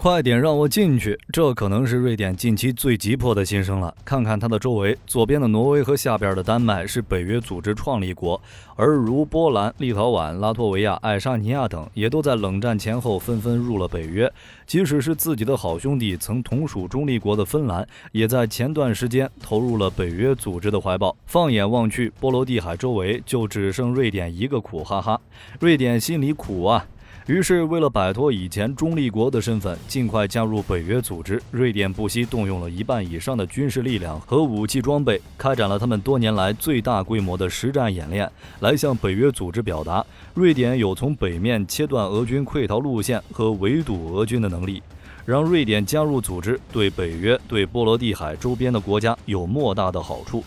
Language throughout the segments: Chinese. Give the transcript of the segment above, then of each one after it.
快点让我进去！这可能是瑞典近期最急迫的心声了。看看它的周围，左边的挪威和下边的丹麦是北约组织创立国，而如波兰、立陶宛、拉脱维亚、爱沙尼亚等，也都在冷战前后纷纷入了北约。即使是自己的好兄弟，曾同属中立国的芬兰，也在前段时间投入了北约组织的怀抱。放眼望去，波罗的海周围就只剩瑞典一个苦哈哈。瑞典心里苦啊！于是，为了摆脱以前中立国的身份，尽快加入北约组织，瑞典不惜动用了1半以上的军事力量和武器装备，开展了他们多年来最大规模的实战演练，来向北约组织表达，瑞典有从北面切断俄军溃逃路线和围堵俄军的能力。让瑞典加入组织，对北约、对波罗的海周边的国家有莫大的好处。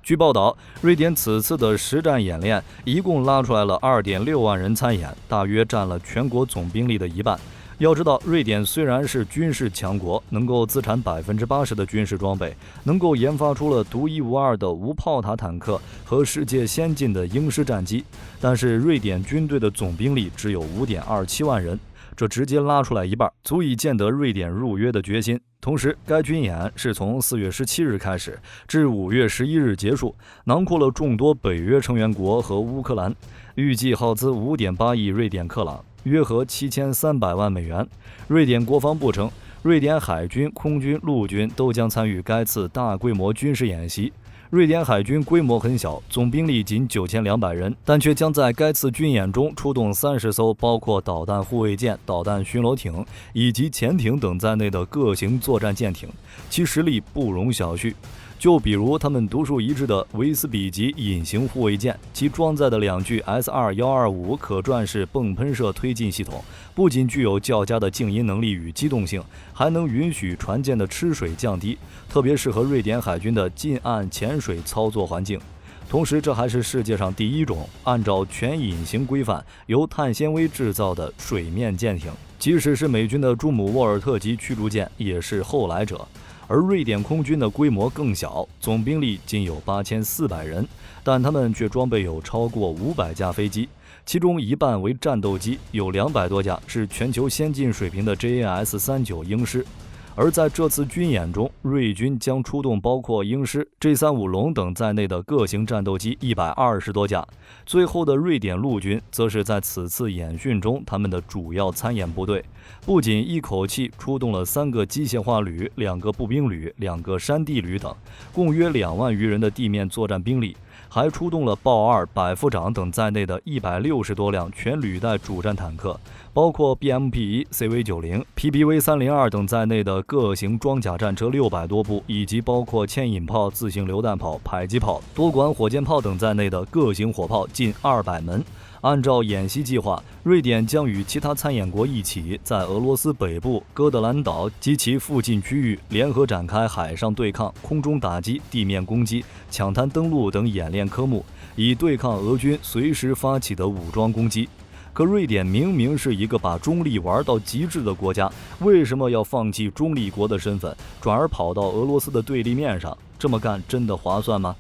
据报道，瑞典此次的实战演练一共拉出来了2.6万人参演，大约占了全国总兵力的1半。要知道，瑞典虽然是军事强国，能够自产80%的军事装备，能够研发出了独一无二的无炮塔坦克和世界先进的鹰狮战机，但是瑞典军队的总兵力只有5.27万人。这直接拉出来1半，足以见得瑞典入约的决心。同时，该军演是从4月17日开始，至5月11日结束，囊括了众多北约成员国和乌克兰，预计耗资5.8亿瑞典克朗，约合7300万美元。瑞典国防部称，瑞典海军、空军、陆军都将参与该次大规模军事演习。瑞典海军规模很小，总兵力仅9200人，但却将在该次军演中出动30艘包括导弹护卫舰、导弹巡逻艇以及潜艇等在内的各型作战舰艇，其实力不容小觑。就比如他们独树一帜的维斯比级隐形护卫舰，其装载的2具 S2125 可转式迸喷射推进系统，不仅具有较佳的静音能力与机动性，还能允许船舰的吃水降低，特别适合瑞典海军的近岸潜水操作环境。同时，这还是世界上第一种按照全隐形规范由碳纤维制造的水面舰艇，即使是美军的朱姆沃尔特级驱逐舰也是后来者。而瑞典空军的规模更小，总兵力仅有8400人，但他们却装备有超过500架飞机，其中1半为战斗机，有200多架是全球先进水平的 JAS-39 鹰狮。而在这次军演中，瑞军将出动包括鹰狮、J35龙等在内的各型战斗机120多架。最后的瑞典陆军则是在此次演训中他们的主要参演部队，不仅一口气出动了3个机械化旅、2个步兵旅、2个山地旅等，共约2万余人的地面作战兵力，还出动了豹2、百夫长等在内的160多辆全履带主战坦克，包括 BMP-1、CV90、PBV302 等在内的各型装甲战车600多部，以及包括牵引炮、自行榴弹炮、迫击炮、多管火箭炮等在内的各型火炮近200门。按照演习计划，瑞典将与其他参演国一起，在俄罗斯北部哥德兰岛及其附近区域联合展开海上对抗、空中打击、地面攻击、抢滩登陆等演练科目，以对抗俄军随时发起的武装攻击。可瑞典明明是一个把中立玩到极致的国家，为什么要放弃中立国的身份，转而跑到俄罗斯的对立面上？这么干真的划算吗？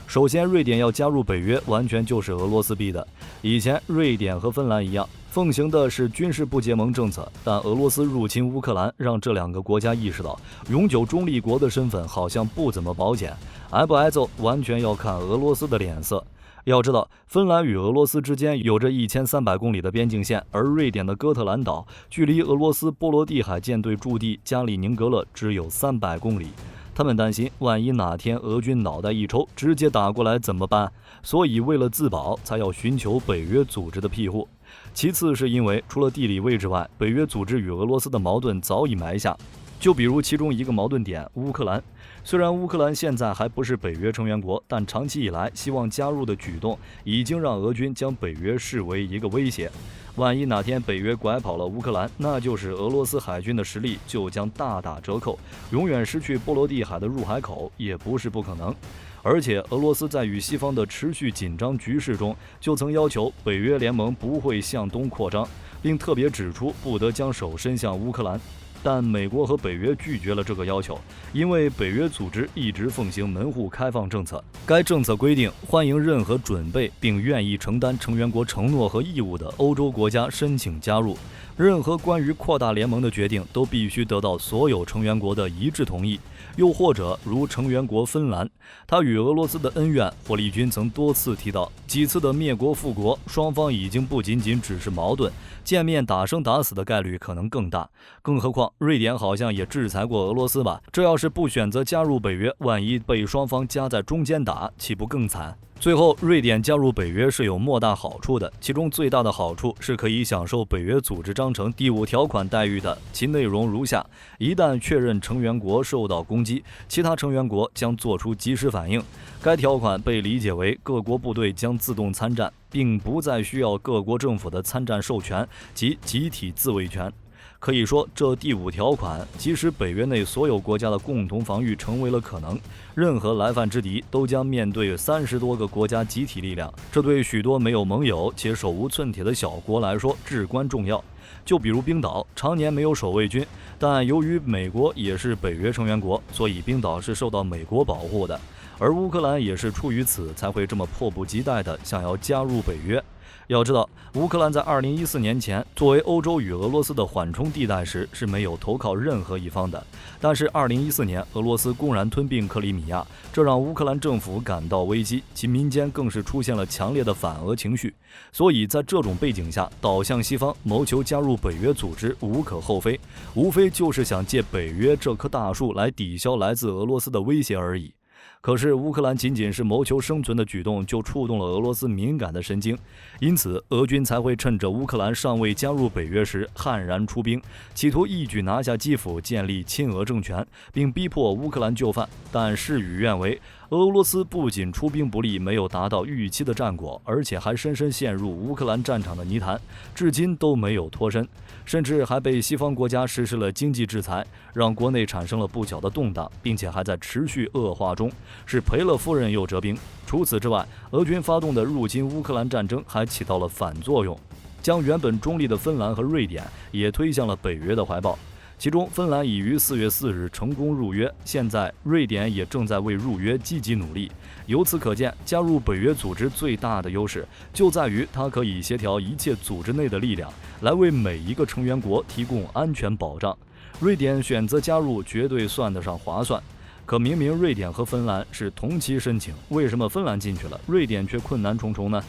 首先，瑞典要加入北约，完全就是俄罗斯逼的。以前，瑞典和芬兰一样，奉行的是军事不结盟政策，但俄罗斯入侵乌克兰，让这2个国家意识到，永久中立国的身份好像不怎么保险，挨不挨揍完全要看俄罗斯的脸色。要知道，芬兰与俄罗斯之间有着1300公里的边境线，而瑞典的哥特兰岛距离俄罗斯波罗的海舰队驻地加里宁格勒只有300公里。他们担心，万一哪天俄军脑袋一抽，直接打过来怎么办？所以为了自保，才要寻求北约组织的庇护。其次是因为除了地理位置外，北约组织与俄罗斯的矛盾早已埋下。就比如其中一个矛盾点，乌克兰。虽然乌克兰现在还不是北约成员国，但长期以来希望加入的举动，已经让俄军将北约视为一个威胁。万一哪天北约拐跑了乌克兰，那就是俄罗斯海军的实力就将大打折扣，永远失去波罗的海的入海口也不是不可能。而且俄罗斯在与西方的持续紧张局势中，就曾要求北约联盟不会向东扩张，并特别指出不得将手伸向乌克兰。但美国和北约拒绝了这个要求，因为北约组织一直奉行门户开放政策。该政策规定，欢迎任何准备并愿意承担成员国承诺和义务的欧洲国家申请加入。任何关于扩大联盟的决定都必须得到所有成员国的一致同意。又或者如成员国芬兰，他与俄罗斯的恩怨，霍立军曾多次提到，几次的灭国复国，双方已经不仅仅只是矛盾，见面打生打死的概率可能更大。更何况瑞典好像也制裁过俄罗斯吧？这要是不选择加入北约，万一被双方夹在中间打，岂不更惨？最后，瑞典加入北约是有莫大好处的，其中最大的好处是可以享受北约组织章程第5条款待遇的，其内容如下：一旦确认成员国受到攻击，其他成员国将做出及时反应。该条款被理解为各国部队将自动参战，并不再需要各国政府的参战授权及集体自卫权。可以说，这第5条款即使北约内所有国家的共同防御成为了可能，任何来犯之敌都将面对30多个国家集体力量，这对许多没有盟友且手无寸铁的小国来说至关重要。就比如冰岛，常年没有守卫军，但由于美国也是北约成员国，所以冰岛是受到美国保护的。而乌克兰也是出于此才会这么迫不及待地想要加入北约。要知道，乌克兰在2014年前作为欧洲与俄罗斯的缓冲地带时是没有投靠任何一方的。但是2014年俄罗斯公然吞并克里米亚，这让乌克兰政府感到危机，其民间更是出现了强烈的反俄情绪。所以在这种背景下，倒向西方谋求加入北约组织无可厚非，无非就是想借北约这棵大树来抵消来自俄罗斯的威胁而已。可是乌克兰仅仅是谋求生存的举动就触动了俄罗斯敏感的神经，因此俄军才会趁着乌克兰尚未加入北约时悍然出兵，企图一举拿下基辅，建立亲俄政权，并逼迫乌克兰就范。但事与愿违，俄罗斯不仅出兵不利，没有达到预期的战果，而且还深深陷入乌克兰战场的泥潭，至今都没有脱身，甚至还被西方国家实施了经济制裁，让国内产生了不小的动荡，并且还在持续恶化中，是赔了夫人又折兵。除此之外，俄军发动的入侵乌克兰战争还起到了反作用，将原本中立的芬兰和瑞典也推向了北约的怀抱。其中，芬兰已于4月4日成功入约，现在瑞典也正在为入约积极努力。由此可见，加入北约组织最大的优势就在于它可以协调一切组织内的力量，来为每一个成员国提供安全保障。瑞典选择加入绝对算得上划算。可明明瑞典和芬兰是同期申请，为什么芬兰进去了，瑞典却困难重重呢？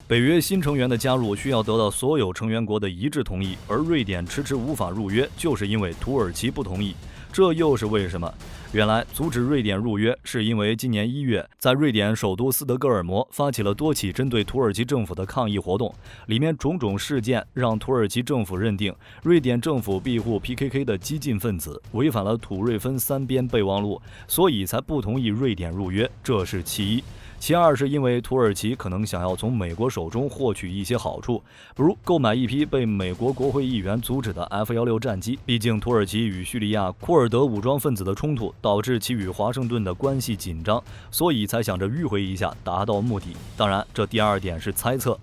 北约新成员的加入需要得到所有成员国的一致同意，而瑞典迟迟无法入约，就是因为土耳其不同意。这又是为什么？原来阻止瑞典入约是因为今年1月，在瑞典首都斯德哥尔摩发起了多起针对土耳其政府的抗议活动，里面种种事件让土耳其政府认定瑞典政府庇护 PKK 的激进分子，违反了土瑞芬3边备忘录，所以才不同意瑞典入约，这是其一。其二是因为土耳其可能想要从美国手中获取一些好处，比如购买一批被美国国会议员阻止的 F-16战机。毕竟土耳其与叙利亚库尔德武装分子的冲突导致其与华盛顿的关系紧张，所以才想着迂回一下达到目的。当然，这第二点是猜测。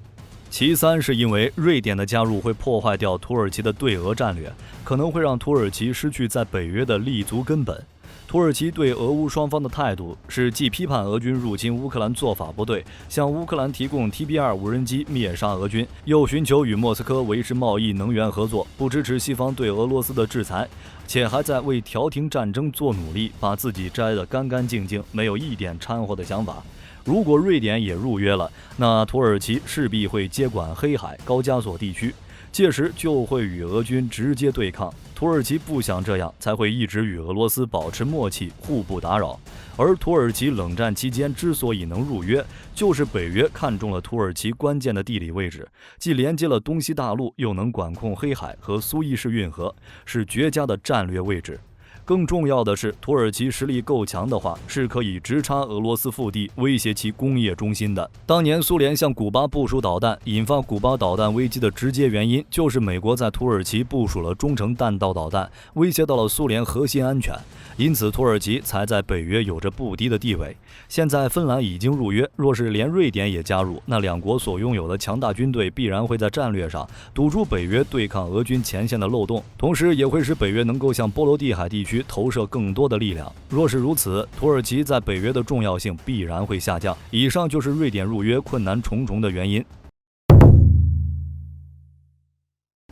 其三是因为瑞典的加入会破坏掉土耳其的对俄战略，可能会让土耳其失去在北约的立足根本。土耳其对俄乌双方的态度是既批判俄军入侵乌克兰做法不对，向乌克兰提供 TB2 无人机灭杀俄军，又寻求与莫斯科维持贸易能源合作，不支持西方对俄罗斯的制裁，且还在为调停战争做努力，把自己摘得干干净净，没有一点掺和的想法。如果瑞典也入约了，那土耳其势必会接管黑海、高加索地区，届时就会与俄军直接对抗。土耳其不想这样，才会一直与俄罗斯保持默契，互不打扰。而土耳其冷战期间之所以能入约，就是北约看中了土耳其关键的地理位置，既连接了东西大陆，又能管控黑海和苏伊士运河，是绝佳的战略位置。更重要的是，土耳其实力够强的话，是可以直插俄罗斯腹地，威胁其工业中心的。当年苏联向古巴部署导弹，引发古巴导弹危机的直接原因，就是美国在土耳其部署了中程弹道导弹，威胁到了苏联核心安全，因此土耳其才在北约有着不低的地位。现在芬兰已经入约，若是连瑞典也加入，那两国所拥有的强大军队必然会在战略上堵住北约对抗俄军前线的漏洞，同时也会使北约能够向波罗的海地区投射更多的力量。若是如此，土耳其在北约的重要性必然会下降。以上就是瑞典入约困难重重的原因。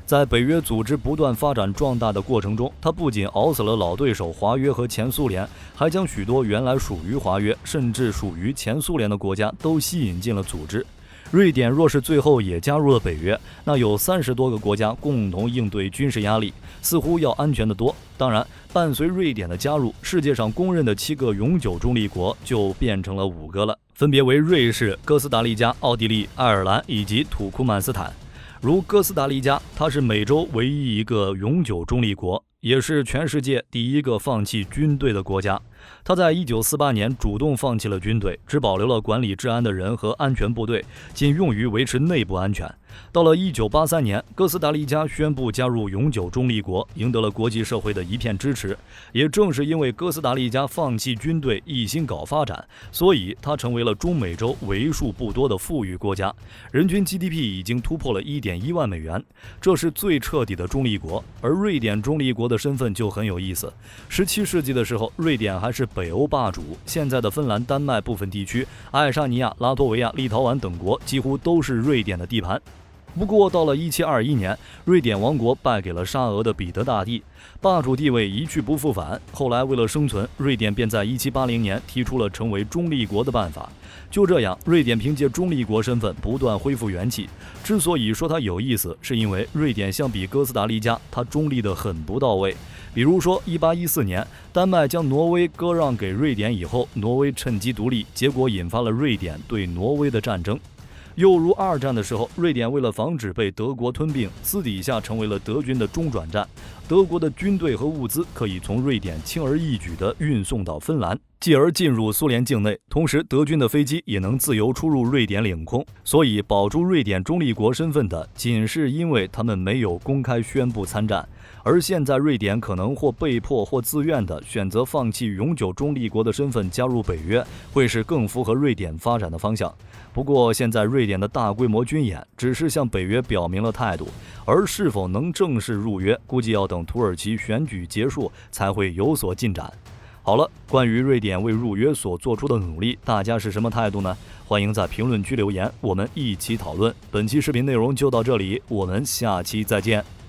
在北约组织不断发展壮大的过程中，它不仅熬死了老对手华约和前苏联，还将许多原来属于华约甚至属于前苏联的国家都吸引进了组织。瑞典若是最后也加入了北约，那有30多个国家共同应对军事压力，似乎要安全得多。当然，伴随瑞典的加入，世界上公认的7个永久中立国就变成了5个了，分别为瑞士、哥斯达黎加、奥地利、爱尔兰以及土库曼斯坦。如哥斯达黎加，它是美洲唯一一个永久中立国，也是全世界第一个放弃军队的国家。他在1948年主动放弃了军队，只保留了管理治安的人和安全部队，仅用于维持内部安全。到了1983年，哥斯达黎加宣布加入永久中立国，赢得了国际社会的一片支持。也正是因为哥斯达黎加放弃军队，一心搞发展，所以它成为了中美洲为数不多的富裕国家，人均 GDP 已经突破了1.1万美元，这是最彻底的中立国。而瑞典中立国的身份就很有意思。17世纪的时候，瑞典还是北欧霸主，现在的芬兰、丹麦部分地区、爱沙尼亚、拉脱维亚、立陶宛等国几乎都是瑞典的地盘。不过到了1721年，瑞典王国败给了沙俄的彼得大帝，霸主地位一去不复返。后来为了生存，瑞典便在1780年提出了成为中立国的办法。就这样，瑞典凭借中立国身份不断恢复元气。之所以说它有意思，是因为瑞典相比哥斯达黎加，它中立得很不到位。比如说1814年，丹麦将挪威割让给瑞典以后，挪威趁机独立，结果引发了瑞典对挪威的战争。又如二战的时候，瑞典为了防止被德国吞并，私底下成为了德军的中转站。德国的军队和物资可以从瑞典轻而易举地运送到芬兰，继而进入苏联境内。同时，德军的飞机也能自由出入瑞典领空。所以，保住瑞典中立国身份的，仅是因为他们没有公开宣布参战。而现在，瑞典可能或被迫或自愿地选择放弃永久中立国的身份，加入北约，会是更符合瑞典发展的方向。不过，现在瑞典的大规模军演只是向北约表明了态度，而是否能正式入约，估计要等土耳其选举结束才会有所进展。好了，关于瑞典为入约所做出的努力，大家是什么态度呢？欢迎在评论区留言，我们一起讨论。本期视频内容就到这里，我们下期再见。